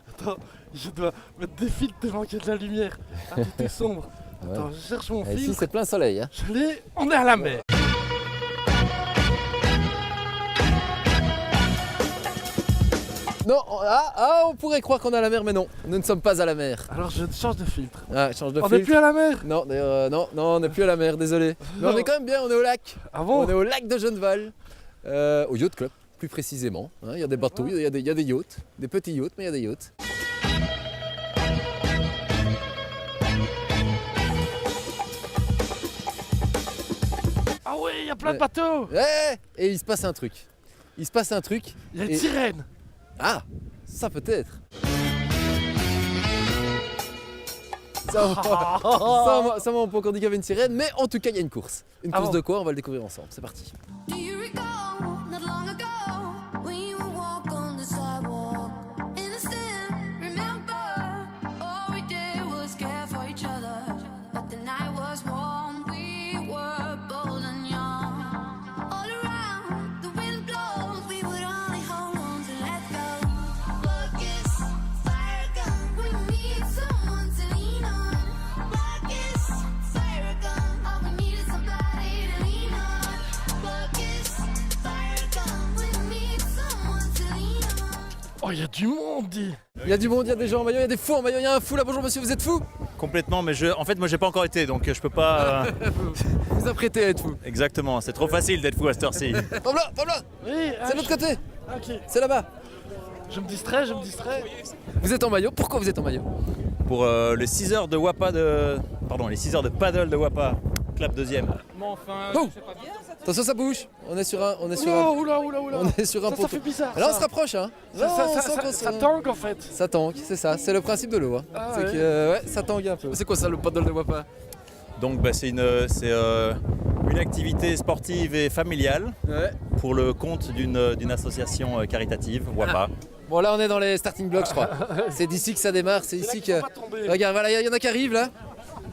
Attends, je dois mettre des filtres tellement qu'il y a de la lumière. Ah, tout est sombre. Attends, je cherche mon Ici, filtre. c'est plein soleil. Hein. Je l'ai, on est à la mer. Non, on pourrait croire qu'on est à la mer, mais non, nous ne sommes pas à la mer. Alors je change de filtre. Ah, change de On filtre. n'est plus à la mer. Non, d'ailleurs, non, on n'est plus à la mer, désolé. Mais on est quand même bien, on est au lac. Ah bon? On est au lac de Genneval, au Yacht Club, plus précisément. Hein, il y a des bateaux, il y a des yachts, des petits yachts, mais il y a des yachts. Ah ouais, il y a plein de bateaux. Ouais, et il se passe un truc. Il se passe un truc. Il y a une sirène. Ah, ça peut-être. Ça, on peut encore dire qu'il y avait une sirène, mais en tout cas, il y a une course. Une course de quoi? On va le découvrir ensemble. C'est parti. Oh, il y a du monde. Il y a du monde, il y a des gens en maillot, il y a des fous en maillot, il y a un fou là. Bonjour monsieur, vous êtes fou? Complètement, mais en fait moi j'ai pas encore été, donc je peux pas... Vous apprêtez à être fou. Exactement, c'est trop facile d'être fou à cette heure-ci. Pablo, Oui, c'est de l'autre côté. Ok. C'est là-bas. Je me distrais. Vous êtes en maillot, pourquoi vous êtes en maillot? Pour les 6 heures de Wapa Pardon, les 6 heures de paddle de Wapa, clap deuxième. Oh, attention, ça bouge. On est sur un Oula. On est sur un Ça poteau. fait bizarre. Là on se rapproche hein. Là, on sent qu'on Ça tangue en fait. Ça tangue, c'est ça, c'est le principe de l'eau. Hein. Ah c'est ouais. que ouais, ça tangue un peu. C'est quoi ça le paddle de Wapa? Donc c'est une activité sportive et familiale Ouais. pour le compte d'une association caritative, Wapa. Bon là on est dans les starting blocks je crois. C'est d'ici que ça démarre, c'est ici que... Regarde, voilà, il y en a qui arrivent là.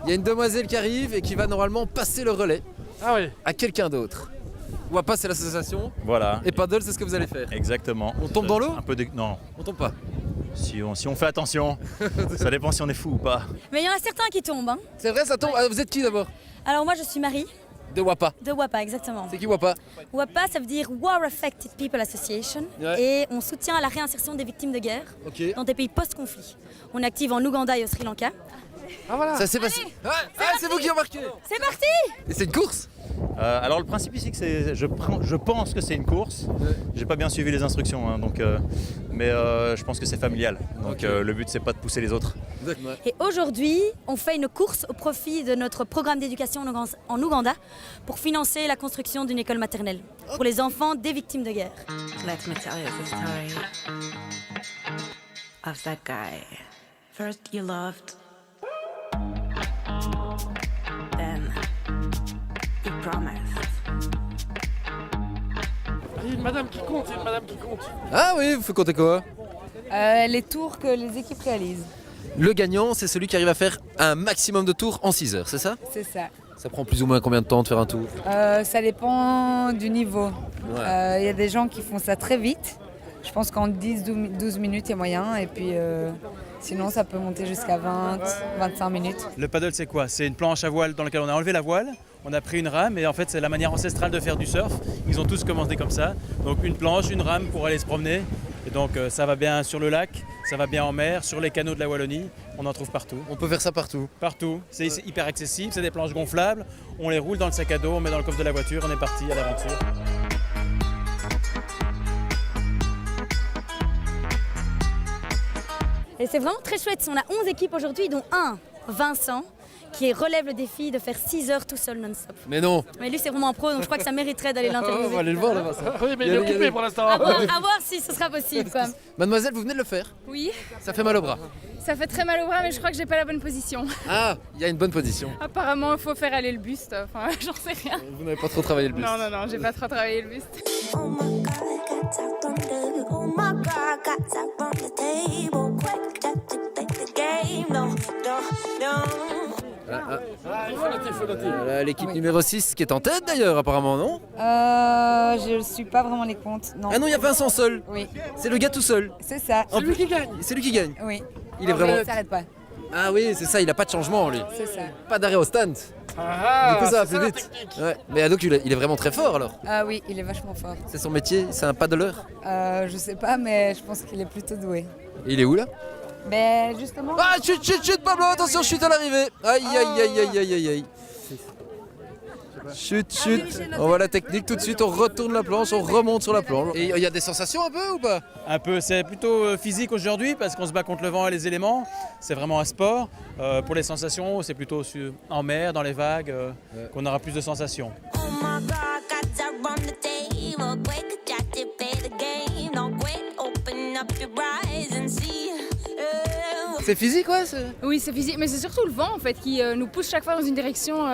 Il y a une demoiselle qui arrive et qui va normalement passer le relais Ah oui. à quelqu'un d'autre. Wapa c'est l'association Voilà, et paddle c'est ce que vous allez faire. exactement. On tombe dans l'eau? Un peu de... Non, On tombe pas. si on fait attention, ça dépend si on est fou ou pas. Mais il y en a certains qui tombent. Hein. C'est vrai ça tombe. Ah, vous êtes qui d'abord? Alors moi je suis Marie, De Wapa. de WAPA exactement. C'est qui Wapa? WAPA ça veut dire War Affected People Association Ouais. et on soutient la réinsertion des victimes de guerre Ok. dans des pays post-conflit. On est active en Ouganda et au Sri Lanka. Ah voilà. Ça s'est passé. Ah, c'est vous qui embarquez. C'est parti! Et c'est une course? Alors le principe ici, je pense que c'est une course. J'ai pas bien suivi les instructions, hein, donc, mais je pense que c'est familial. Donc le but c'est pas de pousser les autres. Et aujourd'hui, on fait une course au profit de notre programme d'éducation en Ouganda pour financer la construction d'une école maternelle pour les enfants des victimes de guerre. Let me tell you the story of that guy. First you loved, then you promised. Il y a une madame qui compte. Ah oui, vous faites compter quoi? Les tours que les équipes réalisent, Le gagnant, c'est celui qui arrive à faire un maximum de tours en 6 heures, c'est ça? c'est ça. Ça prend plus ou moins combien de temps de faire un tour? Ça dépend du niveau. Il Ouais. y a des gens qui font ça très vite. Je pense qu'en 10-12 minutes, il y a moyen. Et puis sinon, ça peut monter jusqu'à 20-25 minutes. Le paddle, c'est quoi? C'est une planche à voile dans laquelle on a enlevé la voile, on a pris une rame et en fait c'est la manière ancestrale de faire du surf. Ils ont tous commencé comme ça. Donc une planche, une rame pour aller se promener. Et donc ça va bien sur le lac, ça va bien en mer, sur les canaux de la Wallonie, on en trouve partout. On peut faire ça partout. Partout, c'est hyper accessible, c'est des planches gonflables, on les roule dans le sac à dos, on met dans le coffre de la voiture, on est parti à l'aventure. Et c'est vraiment très chouette. On a 11 équipes aujourd'hui, dont un, Vincent, qui relève le défi de faire 6 heures tout seul non-stop. Mais non. Mais lui, c'est vraiment un pro, donc je crois que ça mériterait d'aller On va l'interviewer. aller le voir là-bas. Ça. Oui, mais il est occupé pour l'instant. À voir si ce sera possible. Quoi. Mademoiselle, vous venez de le faire. Oui, Ça fait mal au bras. ça fait très mal au bras, mais je crois que j'ai pas la bonne position. Ah, il y a une bonne position. Apparemment, il faut faire aller le buste. Enfin, j'en sais rien. Vous n'avez pas trop travaillé le buste. Non, j'ai pas trop travaillé le buste. Oh my God, got tapped on the. Oh my God, got tapped on the table. Quick, just to take the game. No, no, no. Voilà. Il faut noter. Voilà, l'équipe numéro 6 qui est en tête d'ailleurs apparemment, non? Je ne suis pas vraiment les comptes. Non. Ah non, il y a Vincent seul. Oui, C'est le gars tout seul. c'est ça. C'est lui qui gagne. C'est lui qui gagne. Oui. Il est vraiment... Ça s'arrête pas. Ah oui, c'est ça, il a pas de changement lui. C'est ça. Pas d'arrêt au stand. Du coup ça va plus vite. Ouais. Mais donc il est vraiment très fort alors. Ah oui, il est vachement fort. C'est son métier, c'est un paddleur. Je sais pas, mais je pense qu'il est plutôt doué. Et il est où là? Ben justement. Ah chute Pablo, attention, chute à l'arrivée. Aïe aïe. Chute. On voit la technique tout de suite, on retourne la planche, on remonte sur la planche. Et il y a des sensations un peu ou pas? Un peu, c'est plutôt physique aujourd'hui parce qu'on se bat contre le vent et les éléments. C'est vraiment un sport. Pour les sensations, c'est plutôt en mer, dans les vagues, qu'on aura plus de sensations. Oh my God, got to run the table. Quick, got to play the game. Don't quit, open up your eyes and see. C'est physique, ouais. Oui, c'est physique, mais c'est surtout le vent en fait qui nous pousse chaque fois dans une direction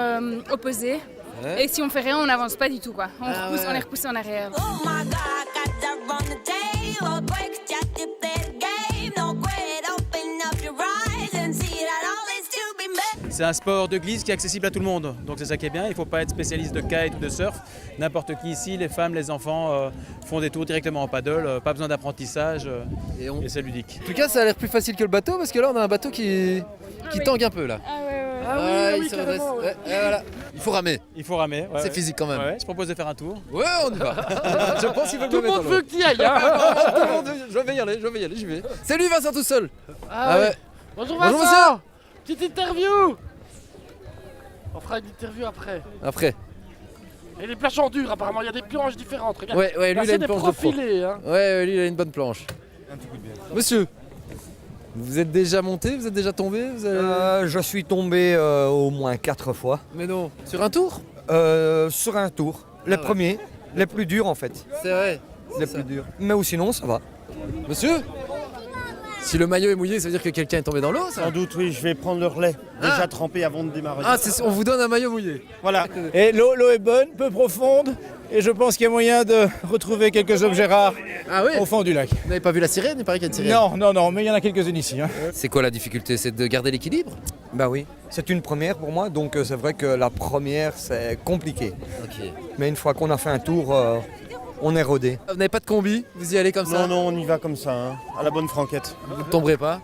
opposée. Ouais. Et si on fait rien, on n'avance pas du tout quoi. On ouais. est repoussé en arrière. Oh my God, got to run the table. Quick, got to play the game. Don't quit, open up your eyes and see that all is to be met. C'est un sport de glisse qui est accessible à tout le monde. Donc c'est ça qui est bien, il ne faut pas être spécialiste de kite ou de surf. N'importe qui ici, les femmes, les enfants font des tours directement en paddle. Pas besoin d'apprentissage et c'est ludique. En tout cas, ça a l'air plus facile que le bateau parce que là, on a un bateau qui tangue un peu là. Ah ouais. Voilà, oui, il se redresse. carrément, ouais. Ouais, voilà. Il faut ramer. Il faut ramer. Ouais, C'est physique quand même. Ouais, je propose de faire un tour. Ouais, on y va. Je pense qu'il veut Tout le me mettre monde dans l'eau. veut que tu y ailles, hein. Tout le monde veut- Je vais y aller, j'y vais. C'est lui Vincent tout seul. Ah ouais. Bonjour Vincent. Bonjour, Petite interview. On fera une interview après. Après. Et les planches en dur, apparemment, il y a des planches différentes. Regarde. Ouais, lui Là, il a c'est une des planche de pro. profilés, hein. Ouais, lui il a une bonne planche. Monsieur, vous êtes déjà monté, vous êtes déjà tombé Je suis tombé au moins 4 fois. Mais non. Sur un tour? Sur un tour. Les ouais. premiers, les plus durs en fait. C'est vrai. Les plus durs. Mais ou sinon ça va. Monsieur, si le maillot est mouillé, ça veut dire que quelqu'un est tombé dans l'eau, ça? Sans doute, oui, je vais prendre le relais. Déjà trempé avant de démarrer. Ah, on vous donne un maillot mouillé. Voilà. Et l'eau est bonne, peu profonde, et je pense qu'il y a moyen de retrouver quelques objets rares au fond du lac. Vous n'avez pas vu la sirène? Il paraît qu'il y a une sirène. Non, mais il y en a quelques-unes ici. Hein. C'est quoi la difficulté? C'est de garder l'équilibre? Bah oui, c'est une première pour moi, donc c'est vrai que la première c'est compliqué. Ok. Mais une fois qu'on a fait un tour, on est rodé. Vous n'avez pas de combi? Vous y allez comme ça? Non, on y va comme ça, hein, à la bonne franquette. Vous ne tomberez pas?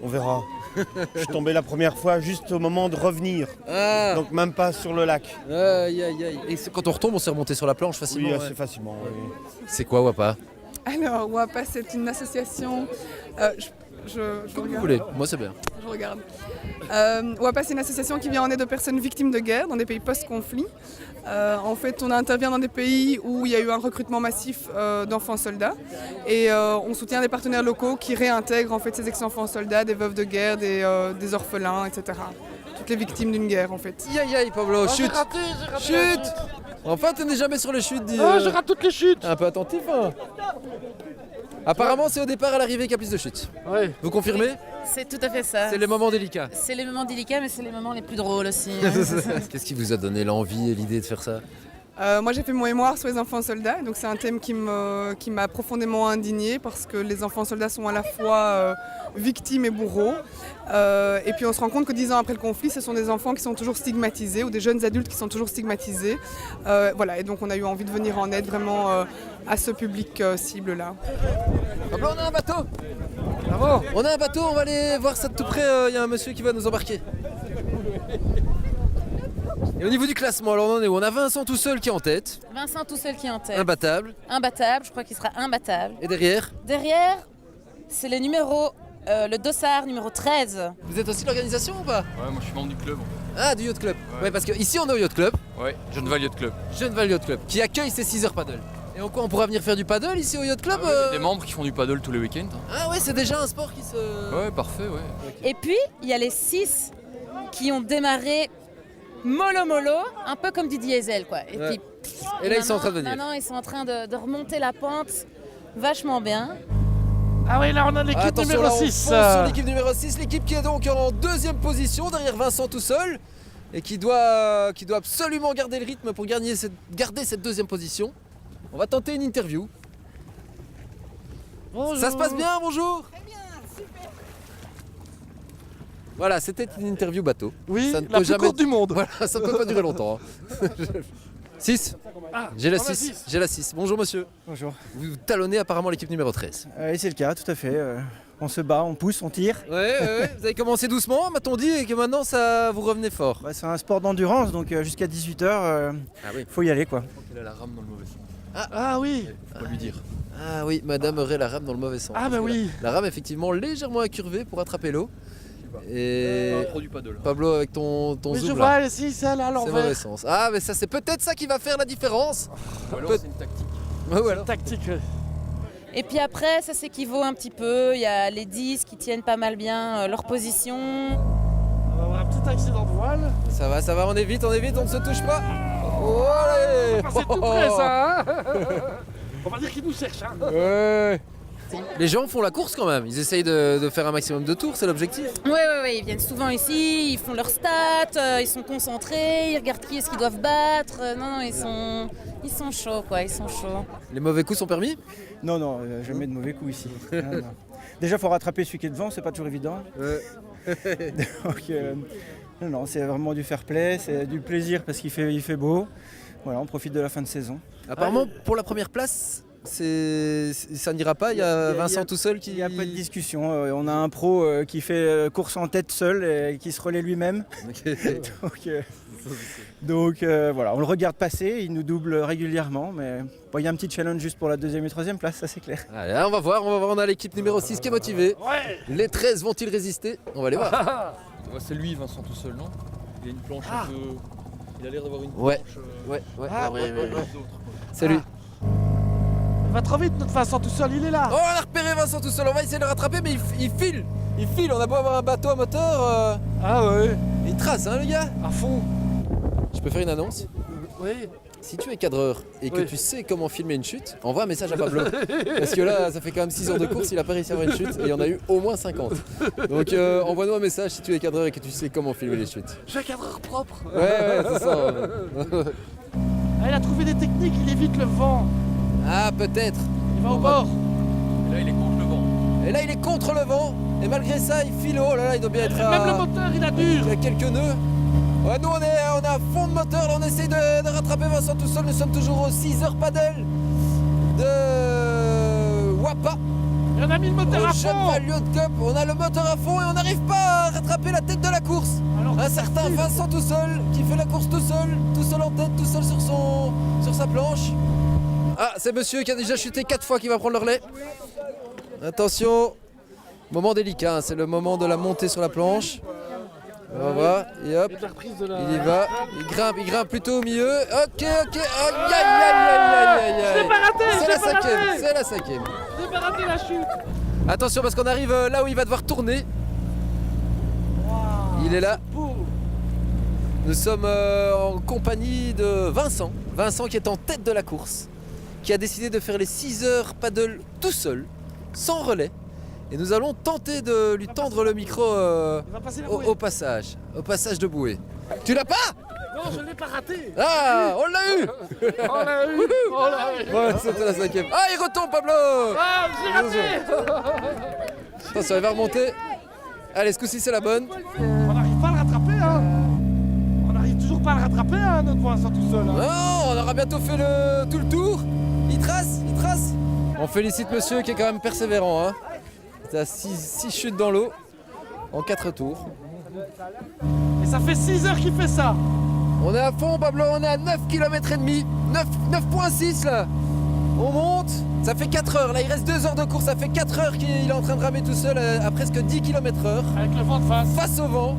On verra. Je suis tombé la première fois juste au moment de revenir. Ah. Donc même pas sur le lac. Aïe. Et quand on retombe, on s'est remonté sur la planche facilement? Oui, ouais. assez facilement. Oui. C'est quoi Wapa? Alors WAPA c'est une association. Comme vous voulez, moi c'est bien. Je regarde. WAPA, c'est une association qui vient en aide aux personnes victimes de guerre dans des pays post-conflit. En fait, on intervient dans des pays où il y a eu un recrutement massif d'enfants soldats et on soutient des partenaires locaux qui réintègrent en fait ces ex-enfants soldats, des veuves de guerre, des orphelins, etc. Toutes les victimes d'une guerre en fait. Aïe, Pablo, Oh, chute! j'ai raté la Chute! chute. Enfin, t'es jamais sur les chutes, dis. Oh, je rate toutes les chutes. Un peu attentif, hein. Apparemment, c'est au départ à l'arrivée qu'il y a plus de chutes. Ouais. Vous confirmez? C'est tout à fait ça. C'est les moments délicats. C'est les moments délicats, mais c'est les moments les plus drôles aussi. Qu'est-ce qui vous a donné l'envie et l'idée de faire ça? Moi j'ai fait mon mémoire sur les enfants soldats, donc c'est un thème qui m'a profondément indignée parce que les enfants soldats sont à la fois victimes et bourreaux. Et puis on se rend compte que 10 ans après le conflit, ce sont des enfants qui sont toujours stigmatisés ou des jeunes adultes qui sont toujours stigmatisés. Voilà, et donc on a eu envie de venir en aide vraiment à ce public cible-là. Hop là, on a un bateau! Bravo. On a un bateau, on va aller voir ça de tout près, il y a un monsieur qui va nous embarquer. Et au niveau du classement, alors on en est où? On a Vincent tout seul qui est en tête. Vincent tout seul qui est en tête. Imbattable. Imbattable, je crois qu'il sera imbattable. Et derrière? Derrière, c'est le dossard numéro 13. Vous êtes aussi de l'organisation ou pas? Ouais, moi je suis membre du club. Ah, du Yacht Club. Ouais, parce qu'ici on est au Yacht Club. Ouais, Genneval Yacht Club. Genneval Yacht Club, qui accueille ces 6 heures paddle. Et en quoi on pourra venir faire du paddle ici au Yacht Club? Il y a des membres qui font du paddle tous les week-ends. Ah ouais, c'est déjà un sport qui se... Ouais, parfait, ouais. Et puis, il y a les 6 qui ont démarré mollo, un peu comme du diesel, quoi. Et, Ouais. puis, Et là, ils sont en train de venir. Maintenant, ils sont en train de remonter la pente vachement bien. Ah oui, là on a l'équipe Attention, numéro là, on 6. fonce sur l'équipe numéro 6, l'équipe qui est donc en deuxième position derrière Vincent tout seul et qui doit absolument garder le rythme pour garder cette deuxième position. On va tenter une interview. Bonjour. Ça se passe bien, bonjour. Voilà, c'était une interview bateau. Oui, ça ne la peut plus jamais... courte du monde. Voilà, ça ne peut pas durer longtemps. 6. Ah, J'ai la on a 6. six. J'ai la 6. Bonjour monsieur. Bonjour. Vous talonnez apparemment l'équipe numéro 13. Oui, c'est le cas, tout à fait. On se bat, on pousse, on tire. Ouais. Vous avez commencé doucement, m'a-t-on dit, et que maintenant ça vous revenez fort. C'est un sport d'endurance, donc jusqu'à 18h, faut y aller quoi. Il a la rame dans le mauvais sens. Ah oui. Faut pas lui dire. Ah oui, madame aurait la rame dans le mauvais sens. Ah Parce bah que oui. La rame effectivement légèrement incurvée pour attraper l'eau. Et Pas trop du paddle. Pablo avec ton Oui, je zoom vois, là. si, c'est là à C'est l'envers. mauvais sens. Ah mais ça c'est peut-être ça qui va faire la différence. Ou alors c'est une tactique. Ou alors. Tactique. Et puis après, ça s'équivaut un petit peu. Il y a les 10 qui tiennent pas mal bien leur position. On va avoir un petit accident de voile. Ça va, on est vite, on ne se touche pas. Oh, allez. Ah, c'est tout près ça, hein. On va dire qu'ils nous cherchent, hein. Ouais. Les gens font la course quand même, ils essayent de faire un maximum de tours, c'est l'objectif. Ouais, ils viennent souvent ici, ils font leurs stats, ils sont concentrés, ils regardent qui est-ce qu'ils doivent battre. Non, ils sont chauds quoi, ils sont chauds. Les mauvais coups sont permis? Non, jamais de mauvais coups ici. Non. Déjà, il faut rattraper celui qui est devant, c'est pas toujours évident. Donc, non, c'est vraiment du fair play, c'est du plaisir parce qu'il fait beau. Voilà, on profite de la fin de saison. Apparemment, pour la première place, ça n'ira pas, il y a Vincent tout seul qui... Il n'y a pas de discussion, on a un pro qui fait course en tête seul et qui se relaie lui-même. Donc voilà, on le regarde passer, il nous double régulièrement, mais il y a un petit challenge juste pour la 2e et 3e place, ça c'est clair. Allez, on va voir, on a l'équipe numéro 6 qui est motivée. Ouais. Les 13 vont-ils résister? On va les voir. Ouais, c'est lui, Vincent, tout seul, non? Il a une planche un peu. Il a l'air d'avoir une Ouais. planche. Ouais. C'est lui. Il va trop vite notre Vincent tout seul, il est là. Oh, on a repéré Vincent tout seul, on va essayer de le rattraper, mais il file. Il file, on a beau avoir un bateau à moteur. Ah ouais. Il trace, hein, le gars. À fond. Je peux faire une annonce? Oui. Si tu es cadreur et que Oui. tu sais comment filmer une chute, envoie un message à Pablo. Parce que là, ça fait quand même 6 heures de course, il a pas réussi à avoir une chute et il y en a eu au moins 50. Donc envoie-nous un message si tu es cadreur et que tu sais comment filmer les chutes. Je suis un cadreur propre. Ouais, c'est ça. Ah, il a trouvé des techniques, il évite le vent. Ah, peut-être. Il va au bord. Et là, il est contre le vent. Et là, il est contre le vent. Et malgré ça, il file. Oh là là, il doit bien être à... Même le moteur, il a dur. Il y a quelques nœuds. Ouais, nous, on est à fond de moteur. Là, on essaye de rattraper Vincent tout seul. Nous sommes toujours au 6 heures paddle de Wapa. Et on a mis le moteur à Au Jeune fond. Valiant Cup. On a le moteur à fond et on n'arrive pas à rattraper la tête de la course. Alors, Un certain Vincent tout seul qui fait la course tout seul en tête, tout seul sur sa planche. Ah, c'est monsieur qui a déjà chuté 4 fois qui va prendre le relais. Attention, moment délicat, hein, c'est le moment de la montée sur la planche. On va, et hop, Et de la reprise de la... il y va, il grimpe plutôt au milieu. Ok, aïe. Je l'ai pas raté, je C'est l'ai la pas cinquième, raté. c'est la 5e. J'ai pas raté la chute. Attention parce qu'on arrive là où il va devoir tourner. Il est là. Beau. Nous sommes en compagnie de Vincent. Vincent qui est en tête de la course, qui a décidé de faire les 6 heures paddle tout seul, sans relais. Et nous allons tenter de lui tendre le micro Il va passer la bouée. au passage de bouée. Tu l'as pas? Non, je l'ai pas raté. Ah, on l'a eu. On l'a eu. On l'a eu. Ouais, c'était la 5e. Ah, il retombe Pablo. Ah, j'ai raté. Attention, il va remonter. Allez, ce coup-ci c'est la bonne. On n'arrive pas à le rattraper, hein. On n'arrive toujours pas à le rattraper, hein, notre Vincent tout seul. Hein. Non, on aura bientôt fait tout le tour. Il trace. On félicite monsieur qui est quand même persévérant. Hein. C'est à 6 chutes dans l'eau en 4 tours. Et ça fait 6 heures qu'il fait ça. On est à fond Pablo, on est à 9 km et demi. 9,6 là. On monte, ça fait 4 heures. Là il reste 2 heures de course, ça fait 4 heures qu'il est en train de ramer tout seul à presque 10 km/h. Avec le vent de face. Face au vent.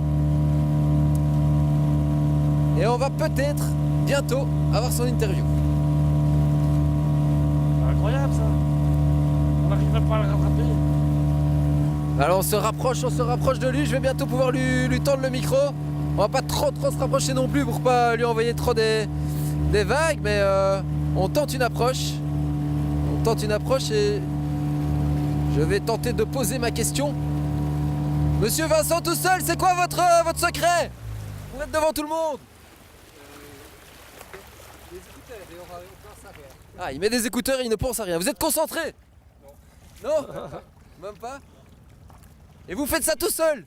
Et on va peut-être bientôt avoir son interview. Incroyable ça. On n'arrive même pas à le rattraper. Alors on se rapproche de lui, je vais bientôt pouvoir lui tendre le micro. On va pas trop se rapprocher non plus pour pas lui envoyer trop des vagues, mais on tente une approche. Et je vais tenter de poser ma question. Monsieur Vincent tout seul, c'est quoi votre secret? Vous êtes devant tout le monde. Ah, il met des écouteurs et il ne pense à rien. Vous êtes concentré? Non. Même pas? Et vous faites ça tout seul?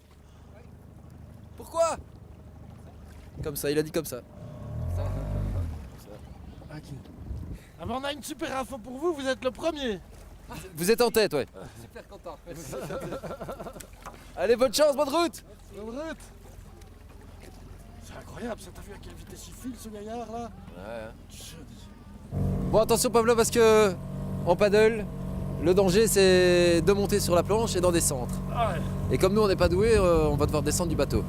Pourquoi? Comme ça, il a dit comme ça. Ok. Ah ben on a une super info pour vous, vous êtes le premier. Vous êtes en tête, ouais. Super content. Allez, bonne chance, bonne route. Bonne route. C'est incroyable, ça, t'as vu à quelle vitesse il file ce gaillard là? Bon, attention Pablo, parce que en paddle, le danger c'est de monter sur la planche et d'en descendre. Et comme nous on n'est pas doués, on va devoir descendre du bateau.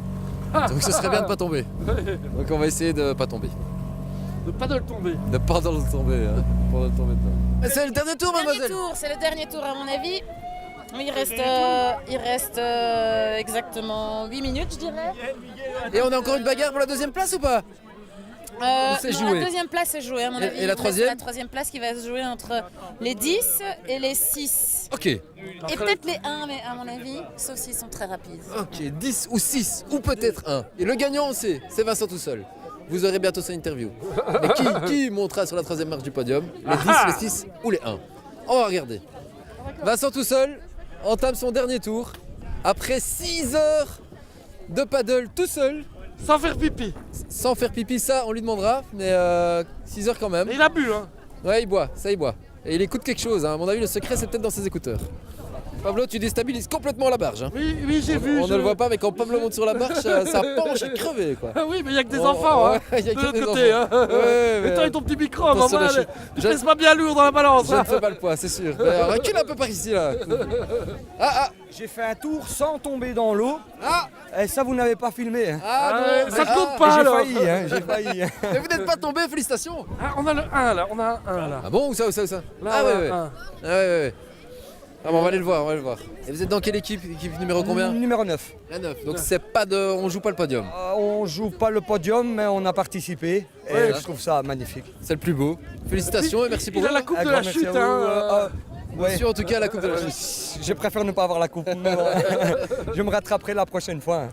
Donc ce serait bien de pas tomber. Donc on va essayer de pas tomber. De pas de le tomber. De pas de le tomber, hein. Pas de le tomber dedans. C'est le dernier tour, mademoiselle. C'est le dernier tour à mon avis. Il reste exactement 8 minutes, je dirais. Et on a encore une bagarre pour la deuxième place ou pas? C'est non, joué. la deuxième place est jouée à mon avis. Et la troisième? La troisième place qui va se jouer entre les 10 et les 6. Ok. Et peut-être les 1, mais à mon avis, sauf s'ils sont très rapides. Ok, 10 ou 6, ou peut-être 1. Et le gagnant, on sait, c'est Vincent tout seul. Vous aurez bientôt sa interview. Mais qui montera sur la troisième marche du podium? Les 10, les 6 ou les 1? On va regarder. Vincent tout seul entame son dernier tour. Après 6 heures de paddle tout seul. Sans faire pipi. Sans faire pipi, ça on lui demandera, mais 6 heures quand même. Et il a bu, hein? Ouais, il boit, ça il boit. Et il écoute quelque chose, hein. À mon avis le secret c'est peut-être dans ses écouteurs. Pablo, tu déstabilises complètement la barge. Hein. Oui, j'ai vu. On ne le voit pas, mais quand Pablo monte sur la marche, ça penche à crever, quoi. Ah oui, mais il n'y a que des enfants, hein. Il y a De que l'autre des côté, enfants. hein. Ouais, Et toi, avec ton petit micro, Attention, maman, là, tu pèses pas bien lourd dans la balance. Je ne fais pas le poids, c'est sûr. Recule un peu par ici, là. J'ai fait un tour sans tomber dans l'eau. Et ça, vous n'avez pas filmé. Hein. Non, ça ne compte pas, alors. J'ai failli, hein, j'ai failli. Mais vous n'êtes pas tombé, félicitations. Ah, on a le 1 là, on a un 1 là. Ah bon, où ça? Là, Ah ouais. un. Ah ouais. Ah bon, on va aller le voir, Et vous êtes dans quelle équipe? Équipe numéro combien? Numéro 9. La 9. Donc c'est pas de, on joue pas le podium. On joue pas le podium, mais on a participé. Et je trouve ça magnifique. C'est le plus beau. Félicitations et merci pour Il a la coupe de la chute, hein. Monsieur, en tout cas, la coupe de la chute. Je préfère ne pas avoir la coupe. Mais bon, je me rattraperai la prochaine fois.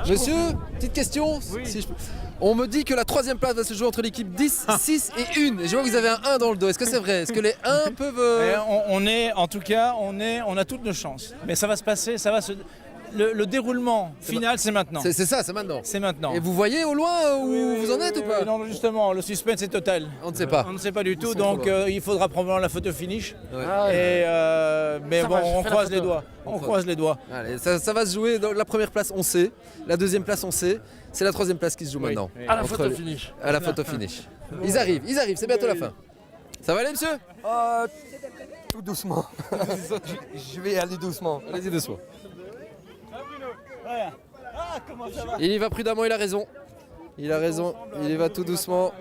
Monsieur, petite question. Si je peux- On me dit que la troisième place va se jouer entre l'équipe 10, 6 et 1. Et je vois que vous avez un 1 dans le dos. Est-ce que c'est vrai? Est-ce que les 1 peuvent... On a toutes nos chances. Mais ça va se passer, le déroulement final, c'est maintenant. C'est ça, c'est maintenant. C'est maintenant. Et vous voyez au loin où vous en êtes ou pas? Non, justement, le suspense est total. On ne sait pas. On ne sait pas du tout, sont donc trop loin. il faudra probablement la photo finish. Ouais. Mais Ça bon, va, je on fais la croise les photo. doigts. On croise les doigts. Allez, ça va se jouer. Dans la première place, on sait. La deuxième place, on sait. C'est la troisième place qui se joue maintenant. À la Entre photo les- finish. À la photo finish. Ils arrivent, c'est bientôt la fin. Ça va aller, monsieur? Tout doucement. Je vais aller doucement. Allez-y doucement. Il y va prudemment, il a raison. Il a raison, il y va tout doucement.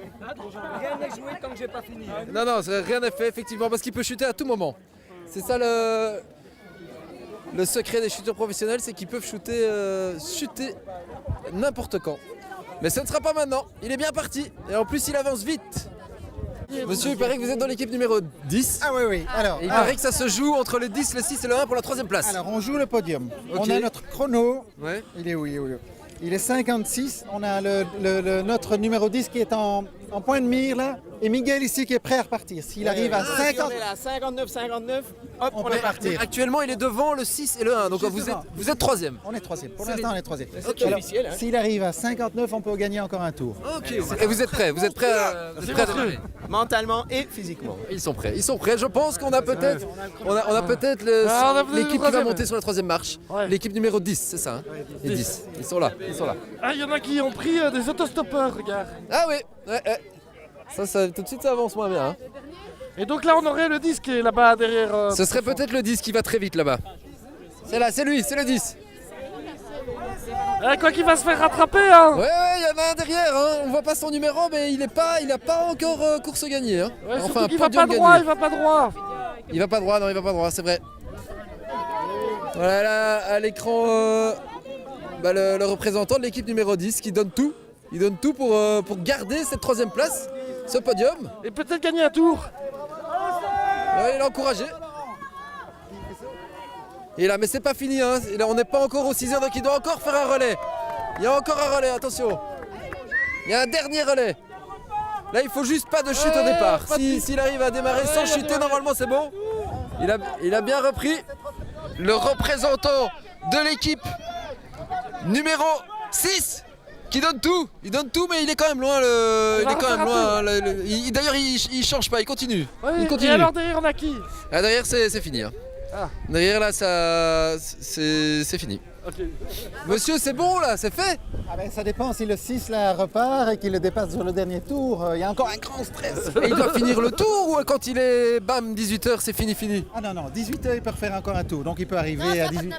Rien n'est joué tant que j'ai pas fini. Non, rien n'est fait, effectivement, parce qu'il peut chuter à tout moment. C'est ça le secret des chuteurs professionnels, c'est qu'ils peuvent chuter n'importe quand. Mais ce ne sera pas maintenant, il est bien parti, et en plus il avance vite. Monsieur, il paraît que vous êtes dans l'équipe numéro 10. Ah oui. Alors, Et il paraît que ça se joue entre le 10, le 6 et le 1 pour la troisième place. alors, on joue le podium. Ok. On a notre chrono. Ouais. Il est où? Il est 56. On a notre numéro 10 qui est en point de mire là. Et Miguel ici qui est prêt à repartir. S'il arrive à 50, 59, hop, on peut partir. Actuellement, il est devant le 6 et le 1, donc vous êtes troisième. On est troisième. Pour C'est l'instant, les- on est troisième. Ok. Alors, officiel, hein. s'il arrive à 59, on peut gagner encore un tour. Ok. Et vous êtes prêts? Vous êtes prêts à démarrer? Mentalement et physiquement. Ils sont prêts. Je pense qu'on a peut-être, on a peut-être Ah, on a peut-être l'équipe le qui va troisième. monter sur la troisième marche. Ouais. L'équipe numéro 10, c'est ça. Hein, les 10. Ils sont là. Ah, il y en a qui ont pris des autostoppeurs, regarde. Ah oui. Ouais. Ça, tout de suite, ça avance moins bien. Hein. Et donc là, on aurait le 10 qui est là-bas derrière. Ce serait peut-être le 10 qui va très vite là-bas. C'est là, c'est lui, c'est le 10. Quoi qu'il va se faire rattraper, hein. Ouais, il y en a un derrière. Hein. On voit pas son numéro, mais il a pas encore course gagnée. Hein. Ouais, surtout Enfin, qu'il va podium pas droit, gagné. il va pas droit. Il va pas droit, c'est vrai. Voilà là, à l'écran, le représentant de l'équipe numéro 10 qui donne tout. Il donne tout pour garder cette troisième place, ce podium. Et peut-être gagner un tour. Ouais, il est encouragé. Et là, mais c'est pas fini, hein. Et là, on n'est pas encore au 6 heures, donc il doit encore faire un relais. Il y a encore un relais, attention. Il y a un dernier relais. Là, il faut juste pas de chute au départ. S'il arrive à démarrer sans chuter, normalement c'est bon. Il a bien repris. Le représentant de l'équipe numéro 6 qui donne tout. Il donne tout, mais il est quand même loin. Il est quand même loin. D'ailleurs, il change pas, il continue. Oui, il et continue. alors derrière on a qui? Ah, derrière, c'est fini. Hein. Ah. Derrière, là, c'est fini. Ok. Monsieur, c'est bon, là, c'est fait. Ah ben, ça dépend si le 6 là repart et qu'il le dépasse sur le dernier tour. Il y a encore un grand stress. Et il doit finir le tour ou quand il est, bam, 18h, c'est fini? Ah non, 18h, il peut refaire encore un tour. Donc il peut arriver à 18h.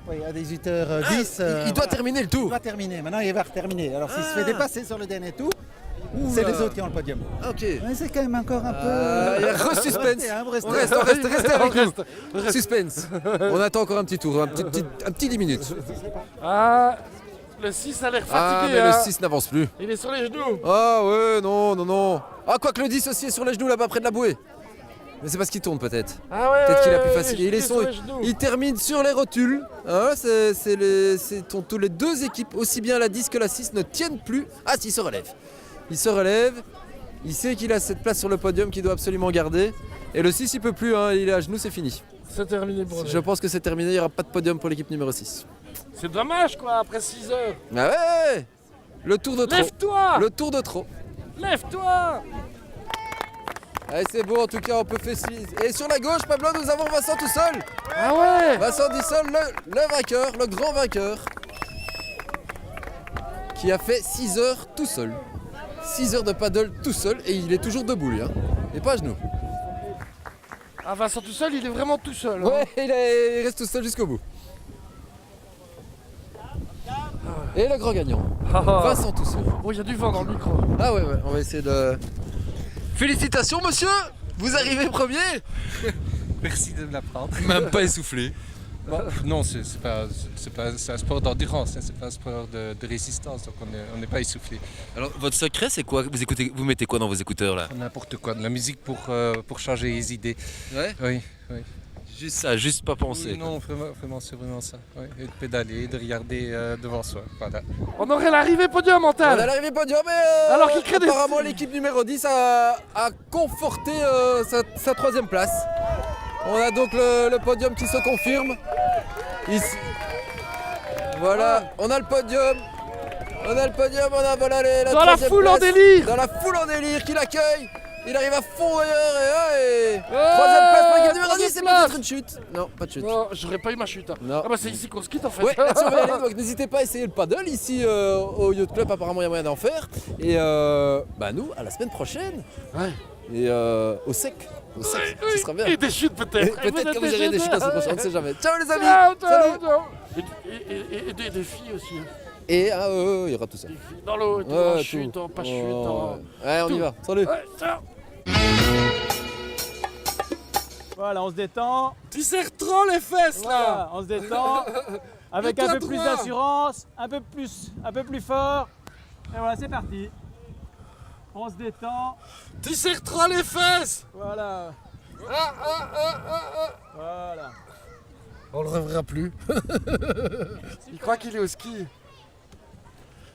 Oui, à 18h10. Il doit terminer le tour. Il doit terminer. Maintenant, il va terminer. Alors s'il se fait dépasser sur le dernier tour, c'est les autres qui ont le podium. Ok. Mais c'est quand même encore un peu. Il y a suspense. Restez, On reste avec nous. Suspense. On attend encore un petit tour, un petit 10 minutes. Ah, le 6 a l'air fatigué. Ah, mais hein. le 6 n'avance plus. Il est sur les genoux. Ah ouais, non. Ah, quoique le 10 aussi est sur les genoux là-bas près de la bouée. Mais c'est parce qu'il tourne peut-être. Ah ouais, Peut-être qu'il a ouais, plus ouais, facile. il est sur les genoux. Il termine sur les rotules. Hein, tous les deux équipes, aussi bien la 10 que la 6, ne tiennent plus. Ah si, il se relève. Il se relève. Il sait qu'il a cette place sur le podium qu'il doit absolument garder. Et le 6, il peut plus. Hein, il est à genoux, c'est fini. C'est terminé pour lui. Je pense que c'est terminé. Il n'y aura pas de podium pour l'équipe numéro 6. C'est dommage quoi, après 6 heures. Ah ouais. Le tour de trop. Lève-toi. Le tour de trop. Lève-toi. Allez, c'est beau, en tout cas, on peut faire 6. Et sur la gauche, Pablo, nous avons Vincent tout seul. Ah ouais. Vincent Dissol, le vainqueur, le grand vainqueur, qui a fait 6 heures tout seul. 6 heures de paddle tout seul, et il est toujours debout, lui, hein, et pas à genoux. Ah, Vincent tout seul, il est vraiment tout seul. Hein. Ouais, il reste tout seul jusqu'au bout. Et le grand gagnant, Vincent tout seul. Oh, il y a du vent dans le micro. Ah ouais, on va essayer de... Félicitations, monsieur. Vous arrivez premier. Merci de me l'apprendre. Même pas essoufflé. Bon, non, c'est un sport d'endurance, hein, c'est pas un sport de résistance, donc on n'est pas essoufflé. Alors, votre secret, c'est quoi? Vous mettez quoi dans vos écouteurs, là? N'importe quoi, de la musique pour changer les idées. Ouais. Oui. Juste ça, juste pas penser. Oui, non, vraiment, c'est vraiment ça. Oui. Et de pédaler, de regarder devant soi, voilà. On aurait l'arrivée podium, mental. On a l'arrivée podium, mais alors qu'il crée des... apparemment l'équipe numéro 10 a conforté sa troisième place. On a donc le podium qui se confirme. Ici. Voilà, on a le podium. On a voilà la dans la foule place. en délire. Dans la foule en délire qui l'accueille. Il arrive à fond d'ailleurs et troisième place pour l'équipe numéro 10, c'est peut-être une chute. Non, pas de chute. Non, j'aurais pas eu ma chute. Hein. Non. Ah bah c'est ici qu'on se quitte en fait. Ouais, là-dessus on va y aller, donc n'hésitez pas à essayer le paddle ici au Yacht Club, apparemment il y a moyen d'en faire. Et nous, à la semaine prochaine. Ouais. Et au sec, ce sera bien. Et des chutes peut-être. Peut-être que vous aurez des chutes la semaine prochaine, on ne sait jamais. Ciao les amis. Salut. Et des filles aussi. Hein. Et il y aura tout ça. Dans l'eau, en chute, en pas chute. Ouais, on y va. Salut. Ouais, ciao. Voilà, on se détend. Tu serres trop les fesses Voilà, là. on se détend. Avec un peu plus d'assurance, un peu plus fort. Et voilà, c'est parti. On se détend. Tu serres trop les fesses. Voilà. Voilà. On le reverra plus. Il croit qu'il est au ski.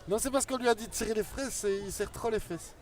Non, c'est parce qu'on lui a dit de serrer les fesses et il serre trop les fesses.